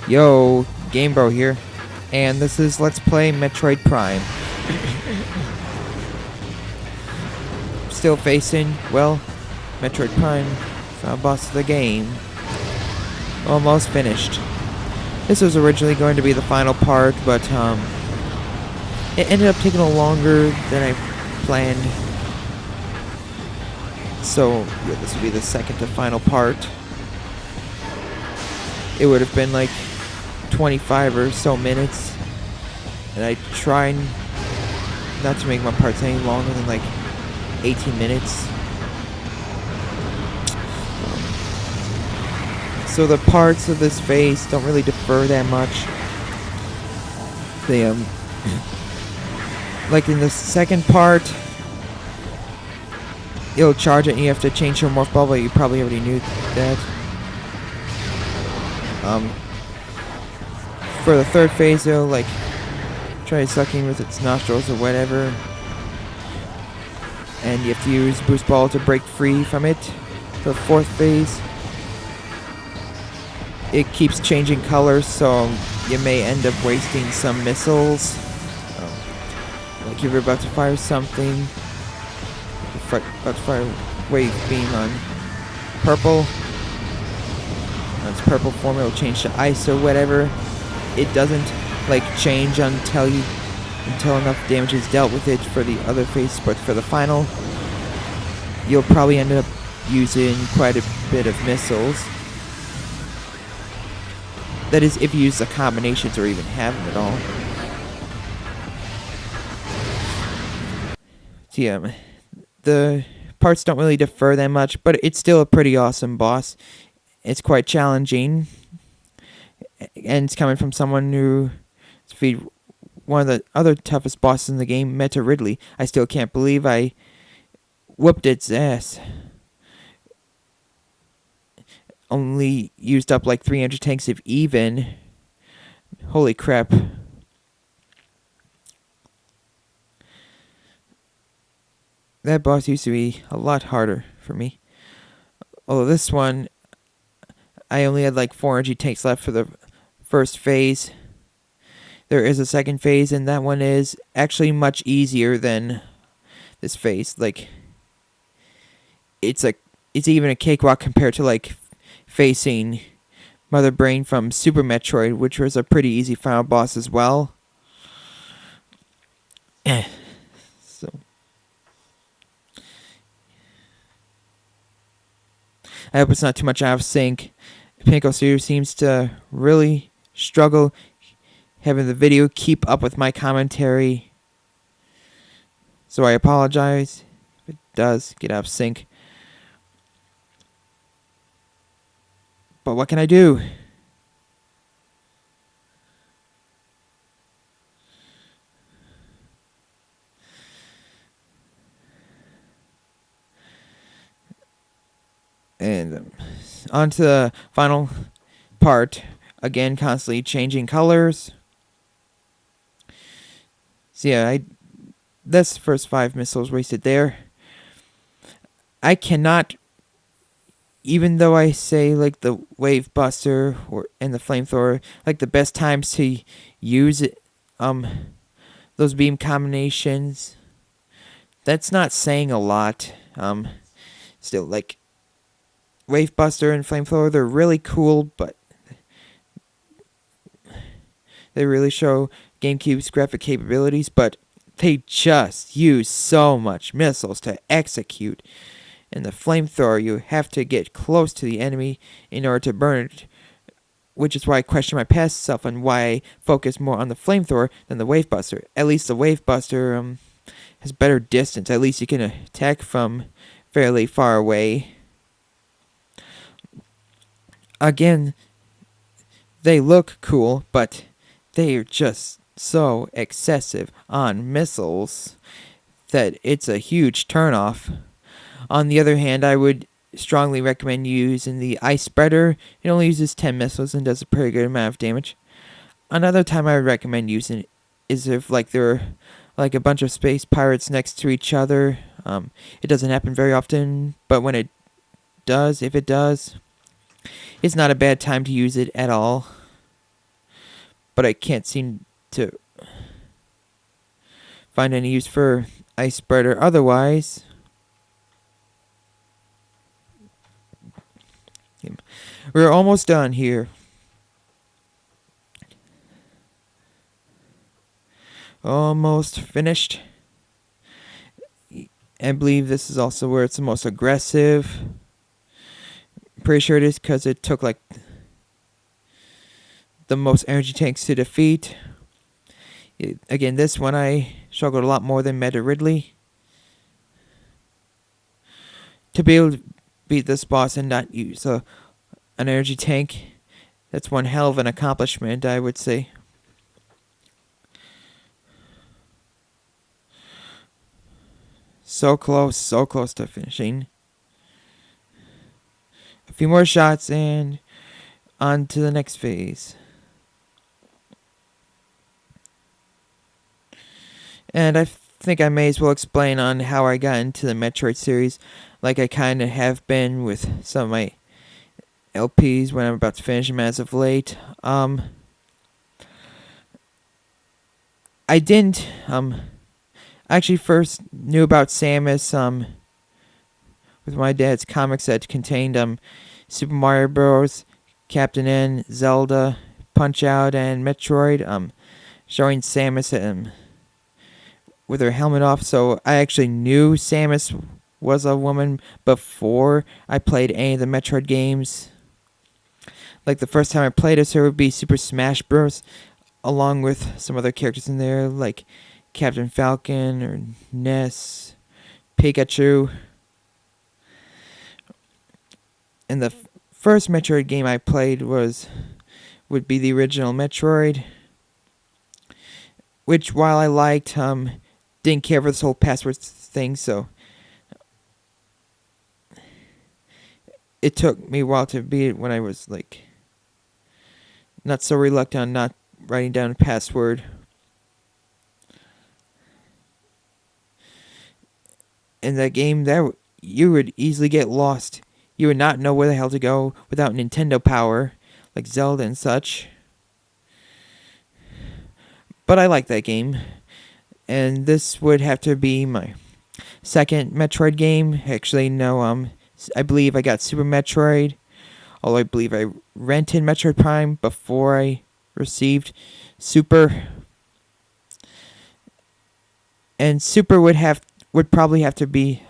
Yo, GameBro here, and this is Let's Play Metroid Prime. Still facing, well, Metroid Prime, final boss of the game. Almost finished. This was originally going to be the final part, but it ended up taking a longer than I planned. So, yeah, this will be the second to final part. It would have been like 25 or so minutes, and I tried not to make my parts any longer than like 18 minutes. So the parts of this phase don't really differ that much. They like in the second part, it'll charge it and you have to change your morph bubble. You probably already knew that. For the third phase, it'll like try sucking with its nostrils or whatever, and you have to use boost ball to break free from it. For the fourth phase, it keeps changing colors, so you may end up wasting some missiles. Like if you're about to fire something, about to fire wave beam on purple. Its purple form, it'll change to ice or whatever. It doesn't like change until enough damage is dealt with it for the other phase, but for the final, you'll probably end up using quite a bit of missiles. That is, if you use the combinations or even have them at all. So yeah, the parts don't really differ that much, but it's still a pretty awesome boss. It's quite challenging, and it's coming from someone who defeated one of the other toughest bosses in the game, Metroid. I still can't believe I whooped its ass. Only used up like 300 tanks if even. Holy crap. That boss used to be a lot harder for me. Although this one, I only had like 400 tanks left for the first phase. There is a second phase, and that one is actually much easier than this phase. Like, it's even a cakewalk compared to like facing Mother Brain from Super Metroid, which was a pretty easy final boss as well. So I hope it's not too much out of sync. Pinnacle Studio seems to really struggle having the video keep up with my commentary, so I apologize if it does get out of sync. But what can I do? And on to the final part. Again, constantly changing colors. So yeah, that's the first 5 missiles wasted there. I cannot, even though I say like the Wave Buster and the Flamethrower, like the best times to use it, those beam combinations, that's not saying a lot. Still, like, Wave Buster and Flamethrower, they're really cool, but they really show GameCube's graphic capabilities, but they just use so much missiles to execute. In the Flamethrower, you have to get close to the enemy in order to burn it, which is why I question my past self on why I focus more on the Flamethrower than the Wave Buster. At least the Wave Buster has better distance. At least you can attack from fairly far away. Again, they look cool, but they are just so excessive on missiles that it's a huge turnoff. On the other hand, I would strongly recommend using the Ice Spreader. It only uses 10 missiles and does a pretty good amount of damage. Another time I would recommend using it is if like there are like a bunch of space pirates next to each other. It doesn't happen very often, but when it does, if it does, it's not a bad time to use it at all. but I can't seem to find any use for Ice Spreader otherwise. We're almost done here. Almost finished. I believe this is also where it's the most aggressive. Pretty sure it is because it took like the most energy tanks to defeat. Again, this one I struggled a lot more than Meta Ridley. To be able to beat this boss and not use an energy tank, that's one hell of an accomplishment, I would say. So close to finishing. A few more shots and on to the next phase. And I think I may as well explain on how I got into the Metroid series, like I kind of have been with some of my LPs when I'm about to finish them as of late. I didn't actually first knew about Samus with my dad's comics that contained Super Mario Bros., Captain N, Zelda, Punch Out, and Metroid, showing Samus with her helmet off. So I actually knew Samus was a woman before I played any of the Metroid games. Like the first time I played as her would be Super Smash Bros., along with some other characters in there like Captain Falcon or Ness, Pikachu. And the first Metroid game I played would be the original Metroid, which while I liked, didn't care for this whole password thing, so it took me a while to beat it when I was like not so reluctant on not writing down a password. In that game, you would easily get lost. You would not know where the hell to go without Nintendo power, like Zelda and such. But I like that game. And this would have to be my second Metroid game. Actually, no, I believe I got Super Metroid. Although I believe I rented Metroid Prime before I received Super. And Super would probably have to be,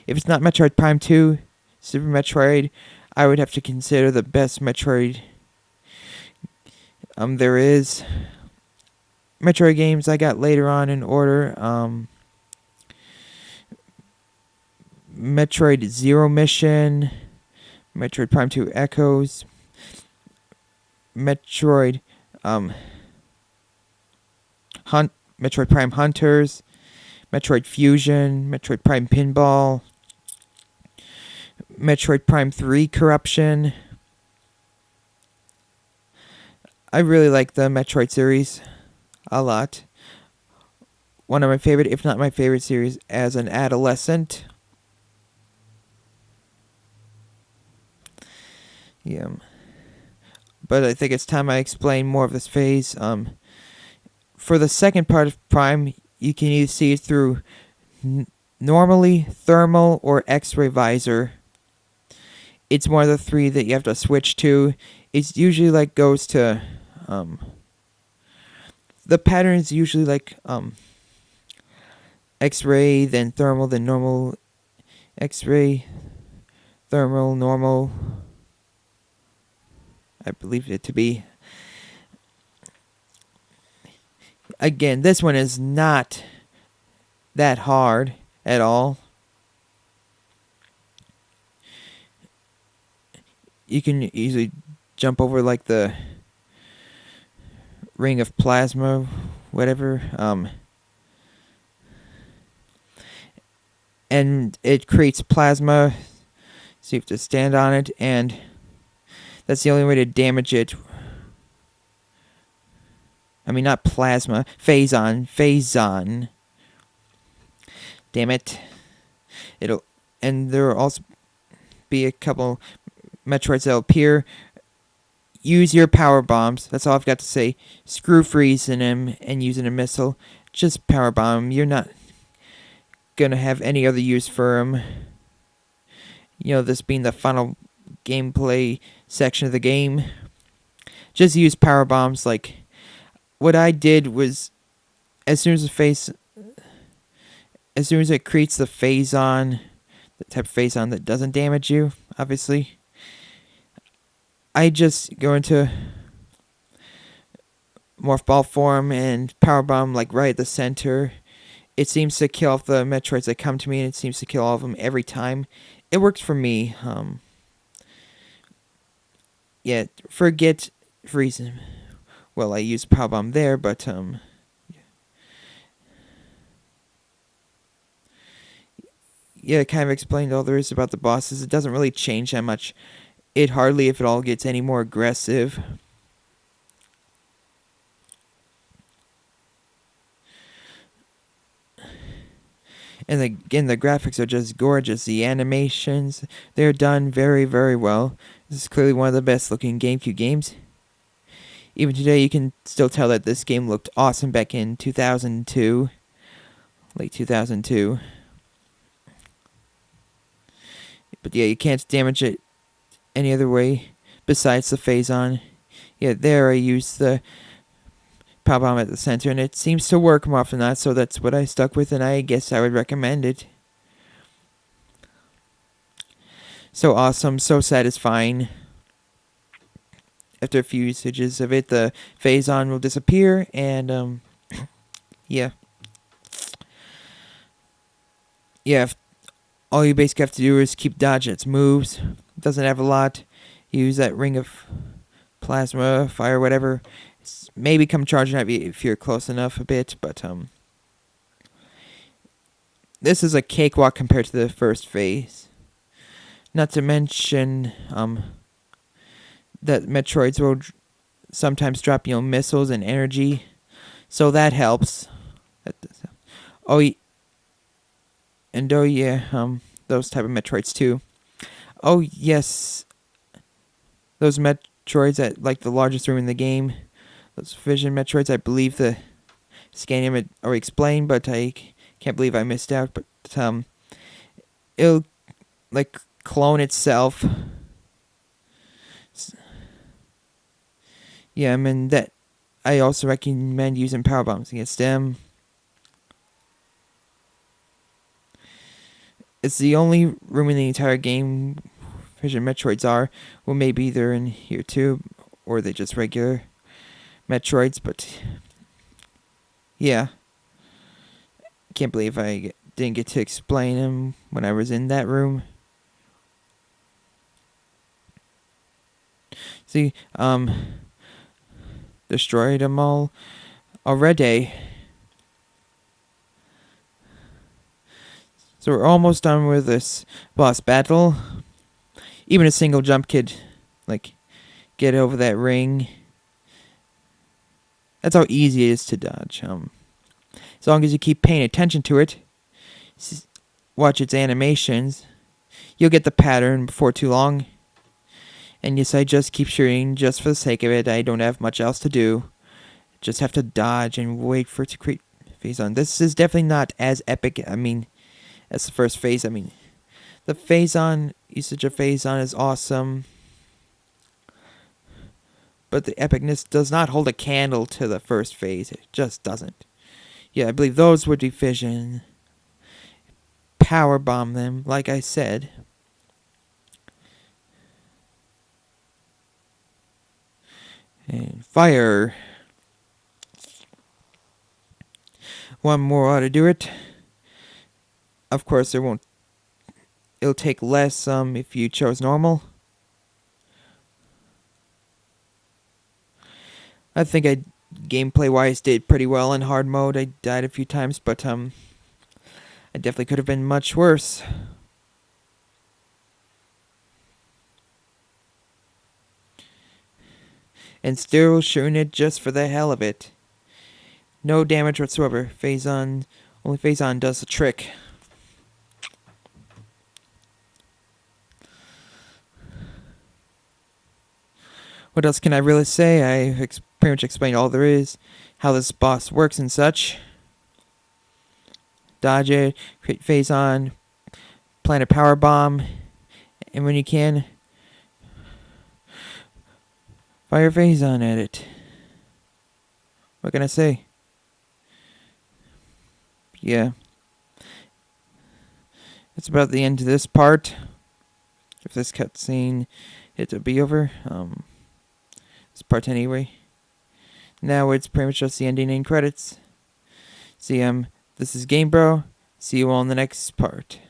if it's not Metroid Prime 2, Super Metroid, I would have to consider the best Metroid there is. Metroid games I got later on in order. Metroid Zero Mission, Metroid Prime 2 Echoes, Metroid Metroid Prime Hunters, Metroid Fusion, Metroid Prime Pinball, Metroid Prime 3 Corruption. I really like the Metroid series a lot. One of my favorite, if not my favorite series as an adolescent. Yeah. But I think it's time I explain more of this phase. For the second part of Prime, you can either see it through normally, thermal, or X-ray visor. It's one of the three that you have to switch to. It's usually like goes to the pattern is usually like X-ray, then thermal, then normal, X-ray, thermal, normal. I believe it to be. Again, this one is not that hard at all. You can easily jump over like the ring of plasma, whatever. And it creates plasma, so you have to stand on it, and that's the only way to damage it. I mean, not plasma. Phazon. Damn it. And there will also be a couple Metroids that will appear. use your power bombs. That's all I've got to say. Screw freezing him and using a missile. Just power bomb him. You're not gonna have any other use for him. You know, this being the final gameplay section of the game. Just use power bombs. Like, what I did was, as soon as it creates the phase-on, the type of phase-on that doesn't damage you, obviously, I just go into morph ball form and power bomb like right at the center. It seems to kill off the Metroids that come to me, and it seems to kill all of them every time. It works for me. Yeah, forget freezing. Well, I used power bomb there, but yeah, it kind of explained all there is about the bosses. It doesn't really change that much. It hardly, if at all, gets any more aggressive. And again, the graphics are just gorgeous. The animations, they're done very, very well. This is clearly one of the best looking GameCube games. Even today, you can still tell that this game looked awesome back in 2002. Late 2002. But yeah, you can't damage it any other way besides the phase-on. Yeah, there I used the power bomb at the center, and it seems to work more often than not, so that's what I stuck with, and I guess I would recommend it. So awesome, so satisfying. After a few usages of it, the phase-on will disappear, and yeah. Yeah, all you basically have to do is keep dodging its moves. It doesn't have a lot. Use that ring of plasma, fire, whatever. Maybe come charging at you if you're close enough a bit, but this is a cakewalk compared to the first phase. Not to mention that Metroids will sometimes drop, missiles and energy, so that helps. Oh, and oh yeah, those type of Metroids too. Oh yes, those Metroids at like the largest room in the game. Those Vision Metroids, I believe the scanning had already explained, but I can't believe I missed out. But it'll like clone itself. Yeah, I mean that. I also recommend using power bombs against them. It's the only room in the entire game Vision Metroids are. Well, maybe they're in here too, or they just regular Metroids, but yeah. Can't believe I didn't get to explain them when I was in that room. See, destroyed them all already. So we're almost done with this boss battle. Even a single jump could, like, get over that ring. That's how easy it is to dodge. As long as you keep paying attention to it, watch its animations, you'll get the pattern before too long. And yes, I just keep shooting just for the sake of it. I don't have much else to do. Just have to dodge and wait for it to create phase-on. This is definitely not as epic, as the first phase. The phase-on, usage of phase-on is awesome. But the epicness does not hold a candle to the first phase. It just doesn't. Yeah, I believe those would be Vision. Power bomb them, like I said. And fire. One more ought to do it. Of course, it'll take less if you chose normal. I think I gameplay-wise did pretty well in hard mode. I died a few times, but I definitely could have been much worse. And still shooting it just for the hell of it. No damage whatsoever. Only phase-on does the trick. What else can I really say? Pretty much explained all there is, how this boss works and such. Dodge it, create phase on, plant a power bomb, and when you can, fire phase on at it. What can I say? Yeah. That's about the end of this part. If this cutscene it'll be over. This part anyway. Now it's pretty much just the ending and credits. See, this is Game Bro. See you all in the next part.